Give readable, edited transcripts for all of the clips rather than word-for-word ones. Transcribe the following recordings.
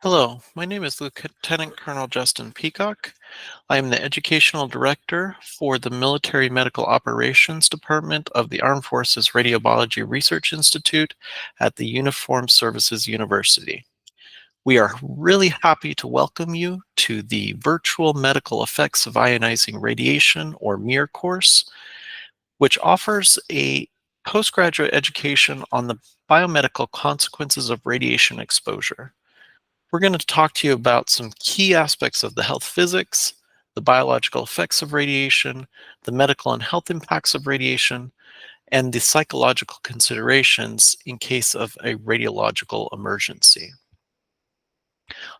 Hello, my name is Lieutenant Colonel Justin Peacock. I am the Educational Director for the Military Medical Operations Department of the Armed Forces Radiobiology Research Institute at the Uniformed Services University. We are really happy to welcome you to the Virtual Medical Effects of Ionizing Radiation, or MEIR course, which offers a postgraduate education on the biomedical consequences of radiation exposure. We're going to talk to you about some key aspects of the health physics, the biological effects of radiation, the medical and health impacts of radiation, and the psychological considerations in case of a radiological emergency.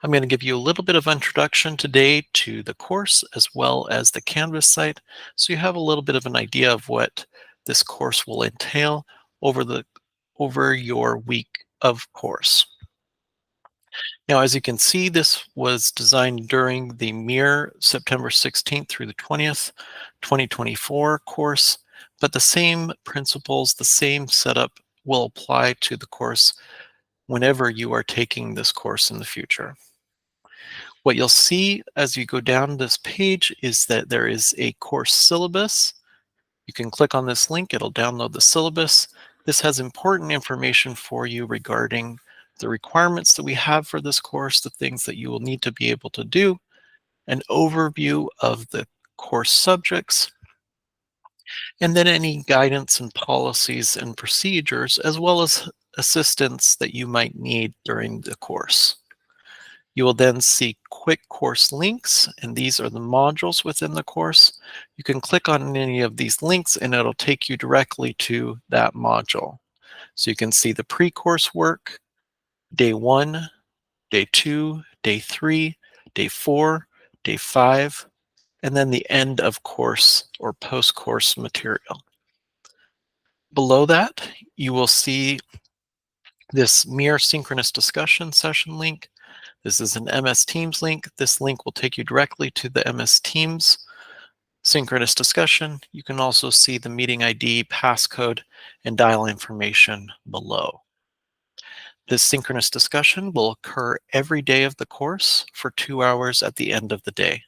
I'm going to give you a little bit of introduction today to the course as well as the Canvas site, so you have a little bit of an idea of what this course will entail over your week of course. Now, as you can see, this was designed during the MEIR September 16th through the 20th, 2024 course, but the same principles, the same setup will apply to the course whenever you are taking this course in the future. What you'll see as you go down this page is that there is a course syllabus. You can click on this link, it'll download the syllabus. This has important information for you regarding the requirements that we have for this course, the things that you will need to be able to do, an overview of the course subjects, and then any guidance and policies and procedures, as well as assistance that you might need during the course. You will then see quick course links, and these are the modules within the course. You can click on any of these links and it'll take you directly to that module. So you can see the pre-course work, day 1, day 2, day 3, day 4, day 5, and then the end of course or post-course material. Below that, you will see this MEIR synchronous discussion session link. This is an MS Teams link. This link will take you directly to the MS Teams synchronous discussion. You can also see the meeting ID, passcode, and dial information below. This synchronous discussion will occur every day of the course for 2 hours at the end of the day.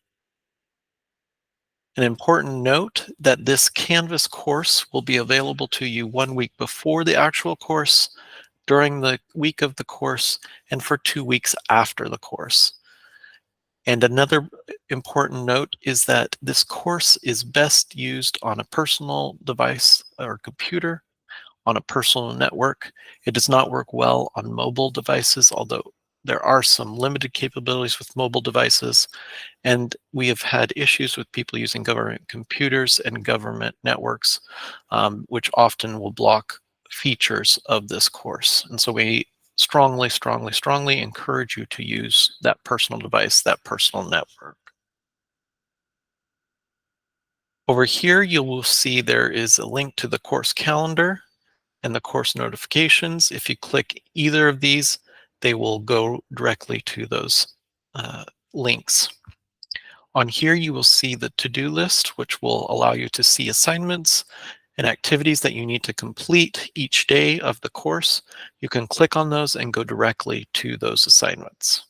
An important note that this Canvas course will be available to you 1 week before the actual course, during the week of the course, and for 2 weeks after the course. And another important note is that this course is best used on a personal device or computer, on a personal network. It does not work well on mobile devices, although there are some limited capabilities with mobile devices. And we have had issues with people using government computers and government networks, which often will block features of this course. And so we strongly encourage you to use that personal device, that personal network. Over here, you will see there is a link to the course calendar and the course notifications. If you click either of these, they will go directly to those links. On here, you will see the to-do list, which will allow you to see assignments and activities that you need to complete each day of the course. You can click on those and go directly to those assignments.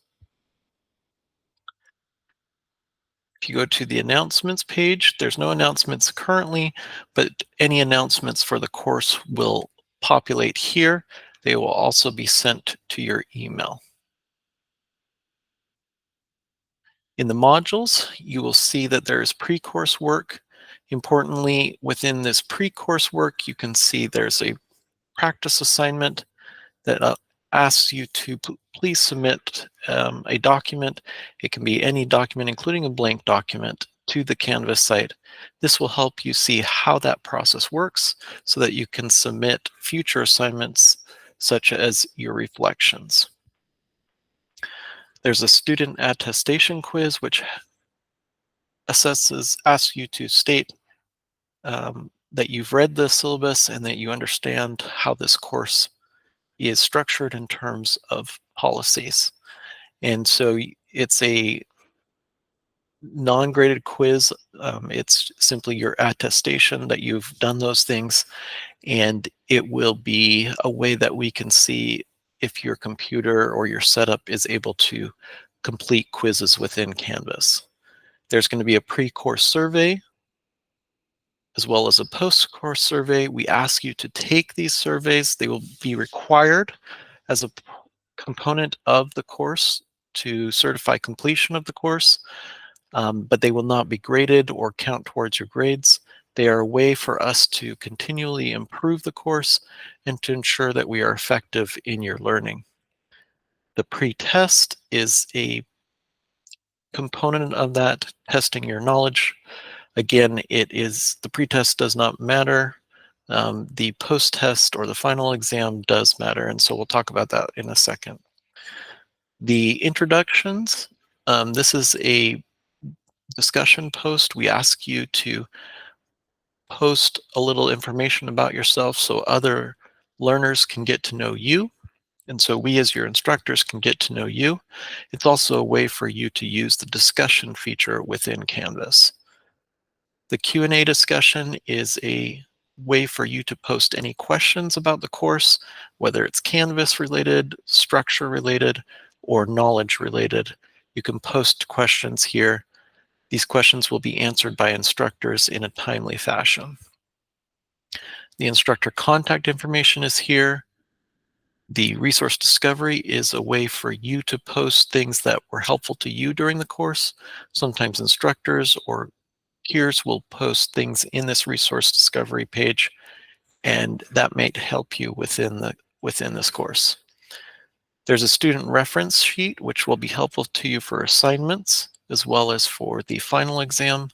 If you go to the announcements page, there's no announcements currently, but any announcements for the course will populate here. They will also be sent to your email. In the modules, you will see that there is pre-course work. Importantly, within this pre-course work, you can see there's a practice assignment that asks you to please submit a document. It can be any document, including a blank document, to the Canvas site. This will help you see how that process works so that you can submit future assignments such as your reflections. There's a student attestation quiz which asks you to state that you've read the syllabus and that you understand how this course is structured in terms of policies. And so it's a non-graded quiz. It's simply your attestation that you've done those things, and it will be a way that we can see if your computer or your setup is able to complete quizzes within Canvas. There's going to be a pre-course survey as well as a post-course survey. We ask you to take these surveys. They will be required as a component of the course to certify completion of the course, but they will not be graded or count towards your grades. They are a way for us to continually improve the course and to ensure that we are effective in your learning. The pre-test is a component of that, testing your knowledge. Again, the pretest does not matter. The post-test or the final exam does matter, and so we'll talk about that in a second. The introductions, this is a discussion post. We ask you to post a little information about yourself so other learners can get to know you, and so we as your instructors can get to know you. It's also a way for you to use the discussion feature within Canvas. The Q&A discussion is a way for you to post any questions about the course, whether it's Canvas related, structure related, or knowledge related. You can post questions here. These questions will be answered by instructors in a timely fashion. The instructor contact information is here. The resource discovery is a way for you to post things that were helpful to you during the course. Sometimes instructors or peers will post things in this resource discovery page, and that may help you within this course. There's a student reference sheet, which will be helpful to you for assignments as well as for the final exam.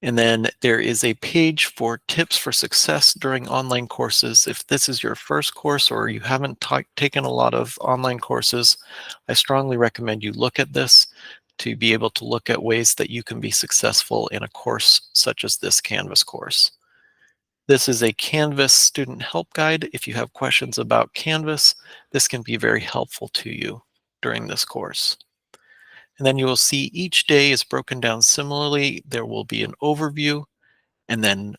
And then there is a page for tips for success during online courses. If this is your first course or you haven't taken a lot of online courses, I strongly recommend you look at this to be able to look at ways that you can be successful in a course such as this Canvas course. This is a Canvas student help guide. If you have questions about Canvas, this can be very helpful to you during this course. And then you will see each day is broken down similarly. There will be an overview and then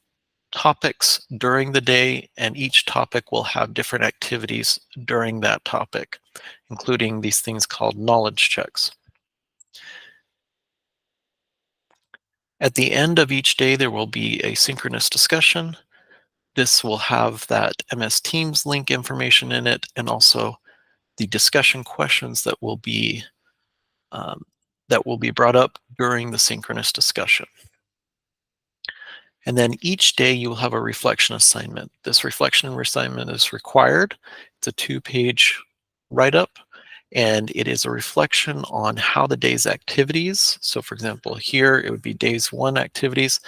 topics during the day, and each topic will have different activities during that topic, including these things called knowledge checks. At the end of each day, there will be a synchronous discussion. This will have that MS Teams link information in it, and also the discussion questions that will be brought up during the synchronous discussion. And then each day you will have a reflection assignment. This reflection assignment is required. It's a 2-page write-up, and it is a reflection on how the day's activities, so for example, here it would be days 1 activities,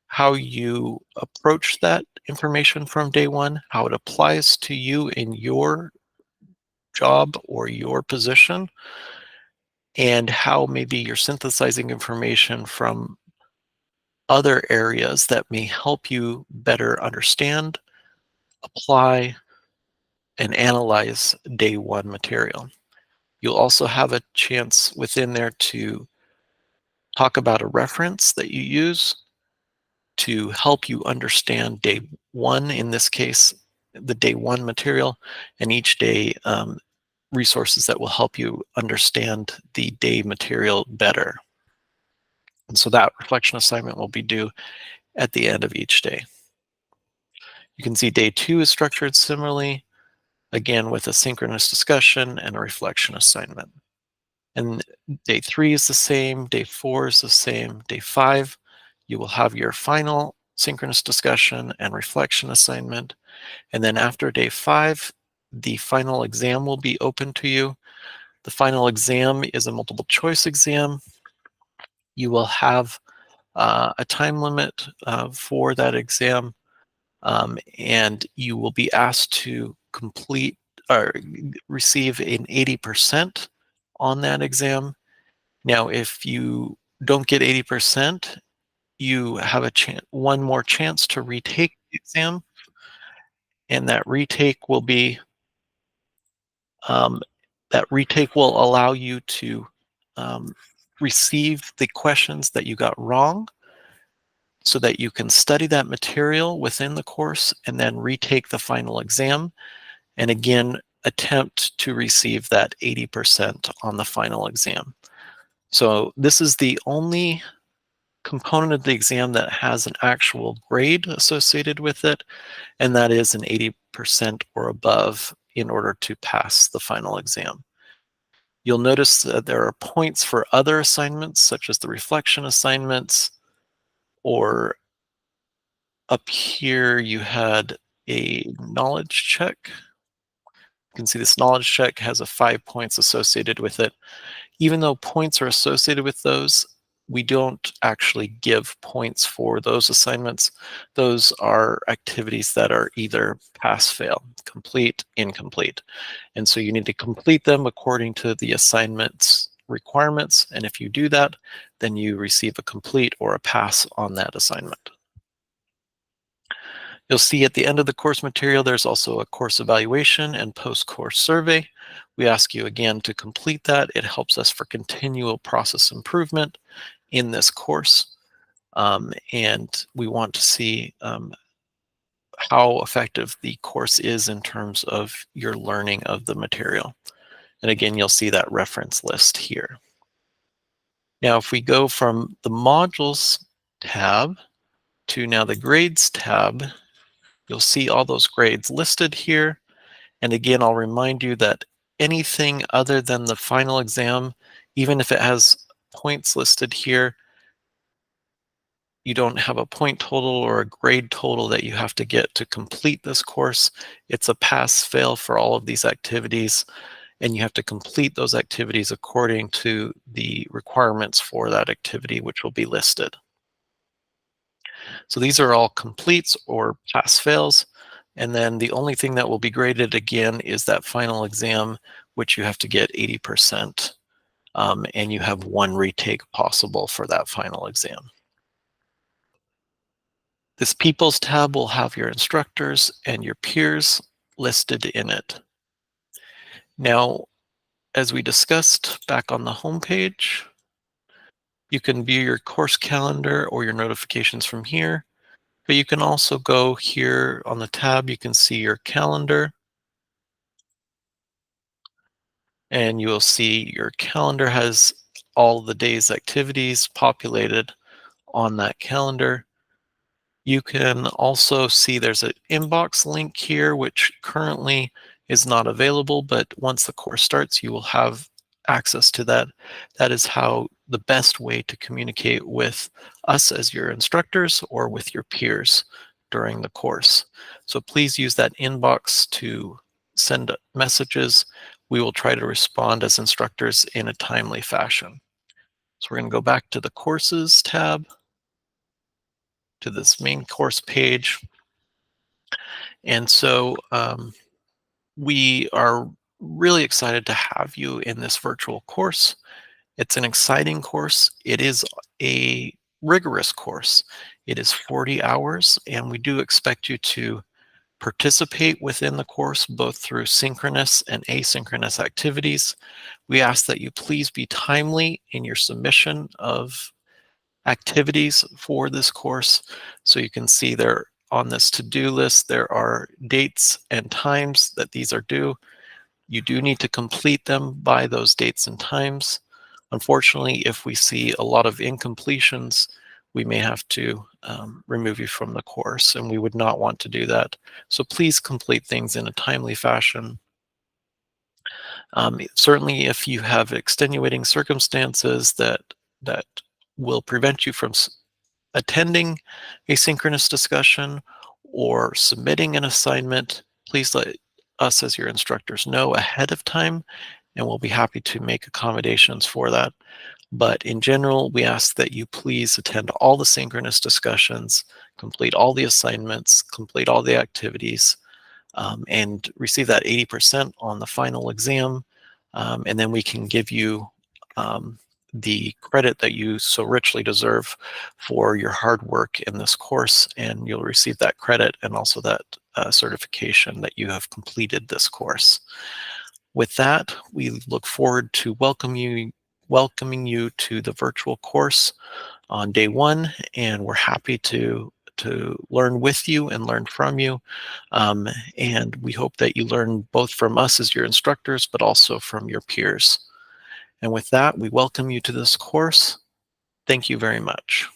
how you approach that information from day 1, how it applies to you in your job or your position, and how maybe you're synthesizing information from other areas that may help you better understand, apply, and analyze day 1 material. You'll also have a chance within there to talk about a reference that you use to help you understand day 1, in this case, the day 1 material, and each day resources that will help you understand the day material better. And so that reflection assignment will be due at the end of each day. You can see day 2 is structured similarly, again with a synchronous discussion and a reflection assignment. And day 3 is the same, day 4 is the same, day 5, you will have your final synchronous discussion and reflection assignment. And then after day 5, the final exam will be open to you. The final exam is a multiple choice exam. You will have a time limit for that exam, and you will be asked to complete or receive an 80% on that exam. Now, if you don't get 80%, you have one more chance to retake the exam, and that retake will be that retake will allow you to receive the questions that you got wrong so that you can study that material within the course and then retake the final exam, and again, attempt to receive that 80% on the final exam. So this is the only component of the exam that has an actual grade associated with it, and that is an 80% or above in order to pass the final exam. You'll notice that there are points for other assignments, such as the reflection assignments, or up here you had a knowledge check. You can see this knowledge check has a 5 points associated with it. Even though points are associated with those, we don't actually give points for those assignments. Those are activities that are either pass, fail, complete, incomplete. And so you need to complete them according to the assignment's requirements. And if you do that, then you receive a complete or a pass on that assignment. You'll see at the end of the course material, there's also a course evaluation and post-course survey. We ask you again to complete that. It helps us for continual process improvement in this course. And we want to see how effective the course is in terms of your learning of the material. And again, you'll see that reference list here. Now, if we go from the modules tab to now the grades tab, you'll see all those grades listed here. And again, I'll remind you that anything other than the final exam, even if it has points listed here, you don't have a point total or a grade total that you have to get to complete this course. It's a pass-fail for all of these activities, and you have to complete those activities according to the requirements for that activity, which will be listed. So these are all completes or pass-fails. And then the only thing that will be graded again is that final exam, which you have to get 80%. And you have one retake possible for that final exam. This Peoples tab will have your instructors and your peers listed in it. Now, as we discussed back on the home page, you can view your course calendar or your notifications from here, but you can also go here on the tab, you can see your calendar, and you will see your calendar has all the day's activities populated on that calendar. You can also see there's an inbox link here, which currently is not available, but once the course starts, you will have access to that. That is how the best way to communicate with us as your instructors or with your peers during the course. So please use that inbox to send messages. We will try to respond as instructors in a timely fashion. So we're going to go back to the courses tab, to this main course page. And so we are really excited to have you in this virtual course. It's an exciting course. It is a rigorous course. It is 40 hours, and we do expect you to participate within the course, both through synchronous and asynchronous activities. We ask that you please be timely in your submission of activities for this course. So you can see there on this to-do list, there are dates and times that these are due. You do need to complete them by those dates and times. Unfortunately, if we see a lot of incompletions, we may have to remove you from the course, and we would not want to do that. So please complete things in a timely fashion. Certainly, if you have extenuating circumstances that will prevent you from attending a synchronous discussion or submitting an assignment, please let us as your instructors know ahead of time, and we'll be happy to make accommodations for that. But in general, we ask that you please attend all the synchronous discussions, complete all the assignments, complete all the activities, and receive that 80% on the final exam. And then we can give you the credit that you so richly deserve for your hard work in this course, and you'll receive that credit and also that certification that you have completed this course. With that, we look forward to welcoming welcoming you to the virtual course on day one, and we're happy to learn with you and learn from you. Um, and we hope that you learn both from us as your instructors, but also from your peers. And with that, we welcome you to this course. Thank you very much.